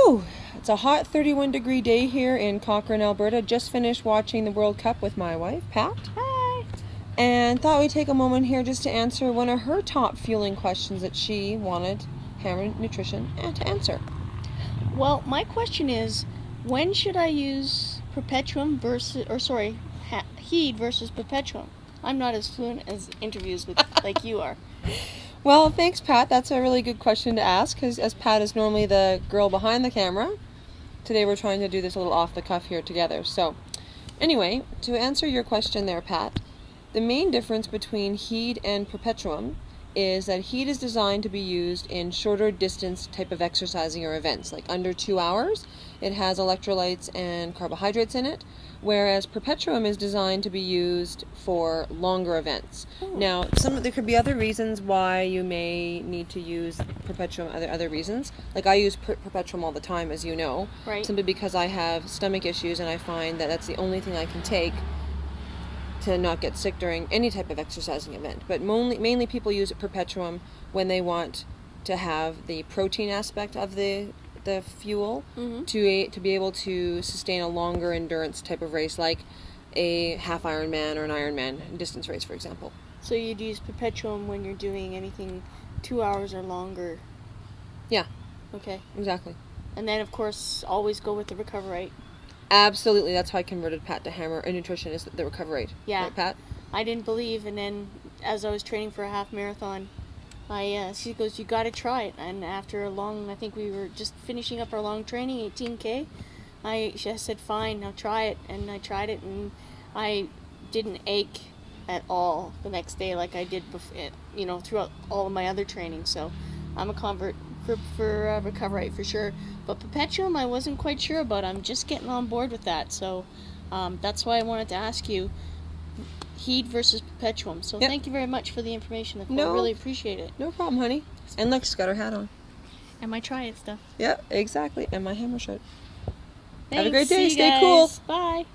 Whew! It's a hot 31-degree day here in Cochrane, Alberta. Just finished watching the World Cup with my wife, Pat. Hi! And thought we'd take a moment here just to answer one of her top fueling questions that she wanted Hammer Nutrition to answer. Well, my question is, when should I use Perpetuem Heed versus Perpetuem? I'm not as fluent as interviews with like you are. Well, thanks, Pat. That's a really good question to ask, because as Pat is normally the girl behind the camera, today we're trying to do this a little off the cuff here together. So, anyway, to answer your question there, Pat, the main difference between Heed and Perpetuem is that Heed is designed to be used in shorter distance type of exercising or events, like under 2 hours. It has electrolytes and carbohydrates in it, whereas Perpetuem is designed to be used for longer events. Now, there could be other reasons why you may need to use Perpetuem, other reasons. Like I use Perpetuem all the time, as you know, Right. simply because I have stomach issues and I find that that's the only thing I can take to not get sick during any type of exercising event. But mainly people use Perpetuem when they want to have the protein aspect of the fuel to be able to sustain a longer endurance type of race, like a half Ironman or an Ironman distance race, for example. So you'd use Perpetuem when you're doing anything 2 hours or longer. Yeah. Okay. Exactly. And then, of course, always go with the Recoverite. Absolutely. That's how I converted Pat to Hammer Nutrition, is the Recoverite. Yeah. Right, Pat? I didn't believe, and then as I was training for a half marathon, she goes, "You got to try it." And after a long, I think we were just finishing up our long training, 18K. She said, "Fine, I'll try it," and I tried it, and I didn't ache at all the next day like I did before, throughout all of my other training. So I'm a convert for Recoverite for sure. But Perpetuem, I wasn't quite sure about. I'm just getting on board with that. So that's why I wanted to ask you. Heed versus Perpetuem. So Yep. Thank you very much for the information, Nicole. No. I really appreciate it. No problem, honey. And look, she's got her hat on. And my Try It stuff. Yeah, exactly. And my Hammer shirt. Thanks. Have a great day. See you Stay guys. cool. Bye.